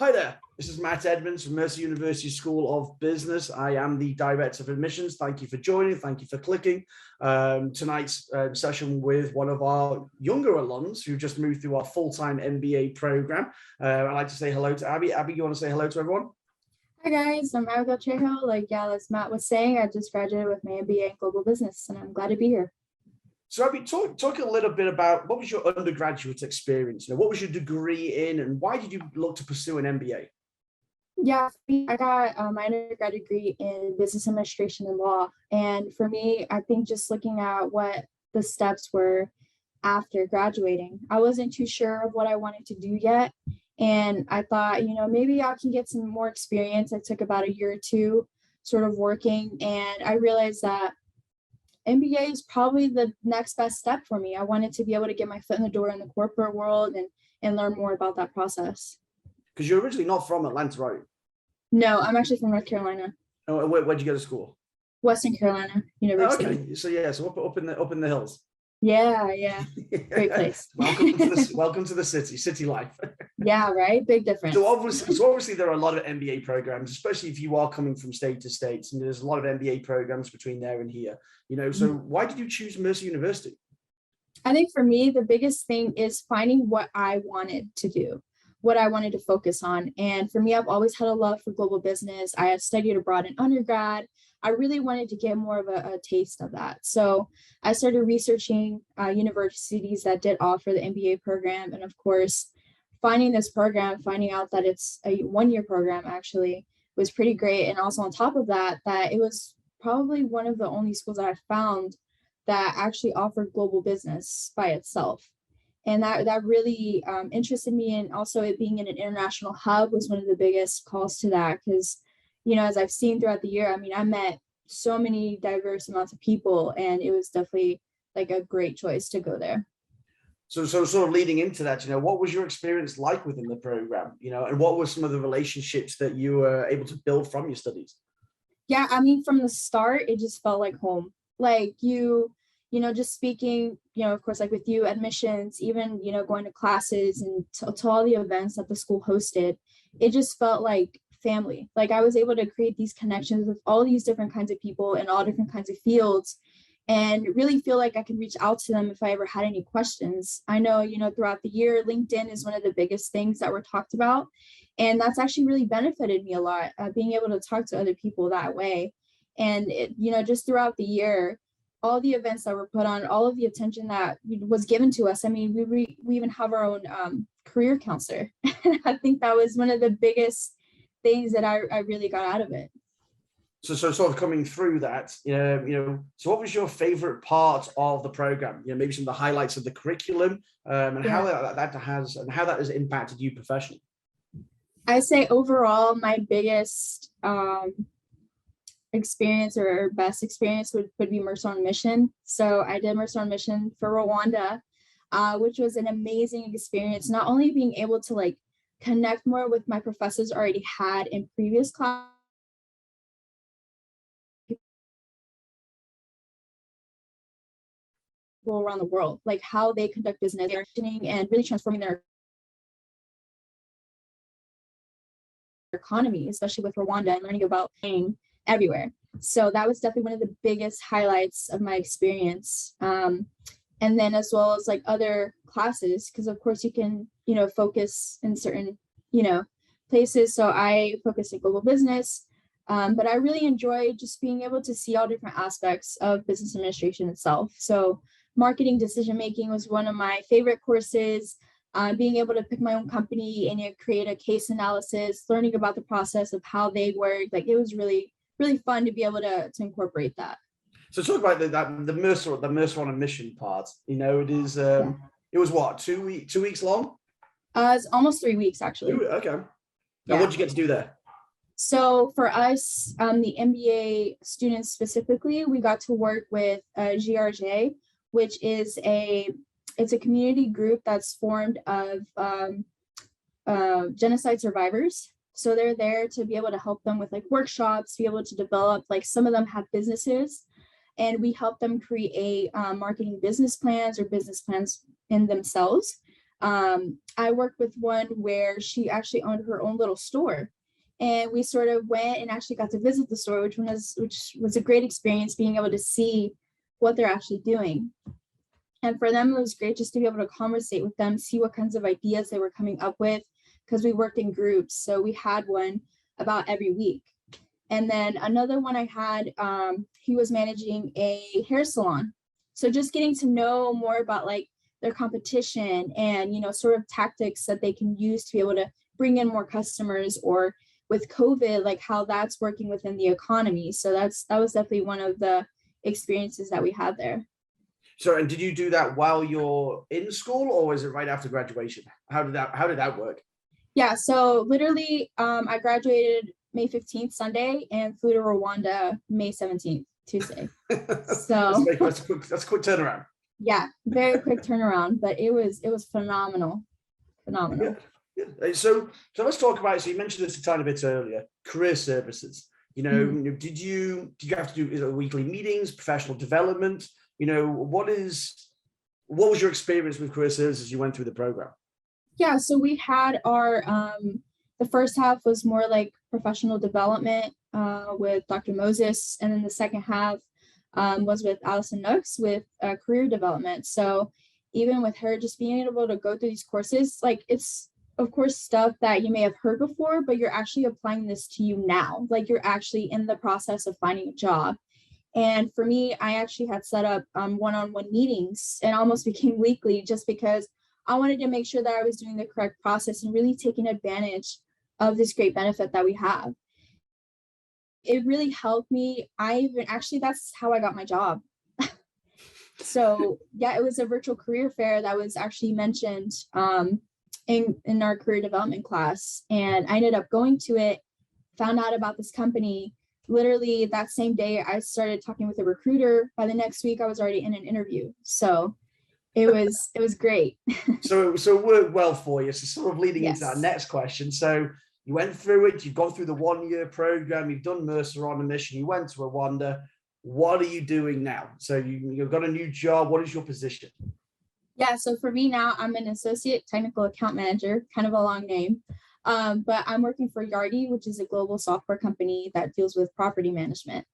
Hi there, this is Matt Edmonds from Mercer University School of Business. I am the Director of Admissions. Thank you for joining. Thank you for clicking. Tonight's session with one of our younger alums who just moved through our full-time MBA program. I'd like to say hello to Abby. Abby, you want to say hello to everyone? Hi guys, I'm Abigail Trejo. As Matt was saying, I just graduated with my MBA in Global Business, and I'm glad to be here. So Abby, talk a little bit about what was your undergraduate experience? What was your degree in, and why did you look to pursue an MBA? Yeah, I got my undergrad degree in business administration and law. And for me, I think just looking at what the steps were after graduating, I wasn't too sure of what I wanted to do yet. And I thought, maybe I can get some more experience. I took about a year or two sort of working, and I realized that MBA is probably the next best step for me. I wanted to be able to get my foot in the door in the corporate world and learn more about that process. Because you're originally not from Atlanta, right? No, I'm actually from North Carolina. Oh, where'd you go to school? Western Carolina University. Oh, okay, so up in the hills. Yeah. Great place. welcome to the city life. Yeah, right. Big difference. So obviously there are a lot of MBA programs, especially if you are coming from state to state, and there's a lot of MBA programs between there and here. So why did you choose Mercer University? I think for me, the biggest thing is finding what I wanted to do, what I wanted to focus on. And for me, I've always had a love for global business. I had studied abroad in undergrad. I really wanted to get more of a taste of that. So I started researching universities that did offer the MBA program. And of course, finding this program, finding out that it's a one-year program actually was pretty great. And also on top of that, that it was probably one of the only schools that I found that actually offered global business by itself. And that really interested me. And also it being in an international hub was one of the biggest calls to that, because, as I've seen throughout the year, I met so many diverse amounts of people, and it was definitely like a great choice to go there. So sort of leading into that, what was your experience like within the program, and what were some of the relationships that you were able to build from your studies? Yeah, from the start, it just felt like home. Like just speaking, of course, like with you, admissions, even, going to classes and to all the events that the school hosted, it just felt like family. Like I was able to create these connections with all these different kinds of people in all different kinds of fields, and really feel like I can reach out to them if I ever had any questions. I know, throughout the year, LinkedIn is one of the biggest things that were talked about. And that's actually really benefited me a lot, being able to talk to other people that way. And, just throughout the year, all the events that were put on, all of the attention that was given to us. We even have our own career counselor. I think that was one of the biggest things that I really got out of it. So sort of coming through that, so what was your favorite part of the program? Maybe some of the highlights of the curriculum, and how that has impacted you professionally. I say overall, my biggest experience or best experience would be Mercer on Mission. So I did Mercer on Mission for Rwanda, which was an amazing experience. Not only being able to connect more with my professors already had in previous class, around the world, like how they conduct business and really transforming their economy, especially with Rwanda, and learning about paying everywhere. So that was definitely one of the biggest highlights of my experience. And then as well as other classes, because of course you can, focus in certain, places. So I focused in global business, but I really enjoyed just being able to see all different aspects of business administration itself. So marketing decision-making was one of my favorite courses. Being able to pick my own company and create a case analysis, learning about the process of how they work. It was really, really fun to be able to incorporate that. So talk about the Mercer on a Mission part. It was what, 2 weeks long? It's almost 3 weeks actually. Okay. Now what did you get to do there? So for us, the MBA students specifically, we got to work with GRJ, which is it's a community group that's formed of genocide survivors. So they're there to be able to help them with workshops, be able to develop, some of them have businesses, and we help them create marketing business plans or business plans in themselves. I worked with one where she actually owned her own little store. And we sort of went and actually got to visit the store, which was a great experience, being able to see what they're actually doing. And for them, it was great just to be able to conversate with them, see what kinds of ideas they were coming up with, because we worked in groups. So we had one about every week. And then another one I had, he was managing a hair salon. So just getting to know more about like their competition and, sort of tactics that they can use to be able to bring in more customers, or with COVID, like how that's working within the economy. So that was definitely one of the experiences that we had there. So, and did you do that while you're in school, or was it right after graduation? How did that work? Yeah, so literally, I graduated May 15th, Sunday, and flew to Rwanda May 17th, Tuesday. So that's a quick turnaround. Yeah, very quick turnaround, but it was phenomenal. Yeah. So let's talk about it. So you mentioned this a tiny bit earlier, career services. Did you have to do weekly meetings, professional development? What was your experience with career services as you went through the program? Yeah, so we had our the first half was more like professional development with Dr. Moses, and then the second half was with Allison Nooks with career development. So even with her, just being able to go through these courses, like it's of course stuff that you may have heard before, but you're actually applying this to you now. Like you're actually in the process of finding a job. And for me, I actually had set up one-on-one meetings, and almost became weekly, just because I wanted to make sure that I was doing the correct process and really taking advantage of this great benefit that we have. It really helped me. That's how I got my job. So yeah, it was a virtual career fair that was actually mentioned in our career development class. And I ended up going to it, found out about this company. Literally that same day, I started talking with a recruiter. By the next week, I was already in an interview. So it was great. So it worked well for you. So sort of leading Yes. into that next question. So you went through it, you've gone through the 1-year program, you've done Mercer on a mission, you went to Rwanda. What are you doing now? So you've got a new job. What is your position? Yeah, so for me now, I'm an associate technical account manager, kind of a long name. But I'm working for Yardi, which is a global software company that deals with property management.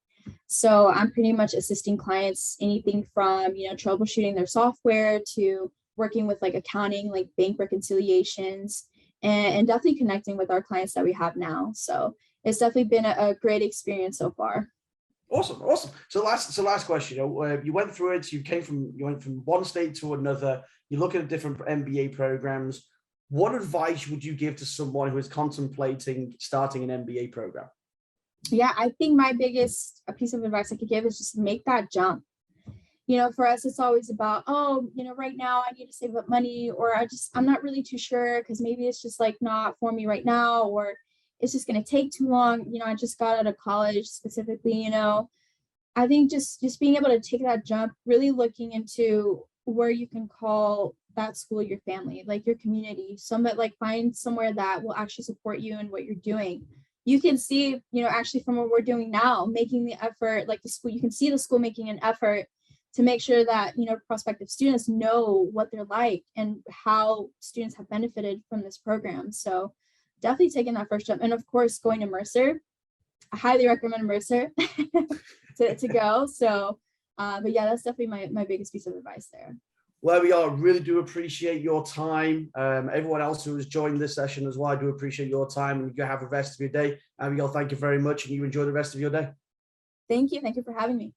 So I'm pretty much assisting clients, anything from, troubleshooting their software to working with like accounting, like bank reconciliations, and definitely connecting with our clients that we have now. So it's definitely been a great experience so far. Awesome. So last question. You went through it. You went from one state to another. You look at different MBA programs. What advice would you give to someone who is contemplating starting an MBA program? Yeah, I think my biggest piece of advice I could give is just make that jump. For us, it's always about, right now I need to save up money, or I'm not really too sure because maybe it's just like not for me right now, or it's just going to take too long. I just got out of college specifically, I think just being able to take that jump, really looking into where you can call that school your family, like your community, find somewhere that will actually support you in what you're doing. You can see, actually from what we're doing now, making the effort, like the school, you can see the school making an effort to make sure that, prospective students know what they're like and how students have benefited from this program. So definitely taking that first jump. And of course, going to Mercer. I highly recommend Mercer to go. So, but yeah, that's definitely my biggest piece of advice there. Well, we are. Really do appreciate your time. Everyone else who has joined this session as well, I do appreciate your time, and you have the rest of your day. Abigail, thank you very much, and you enjoy the rest of your day. Thank you. Thank you for having me.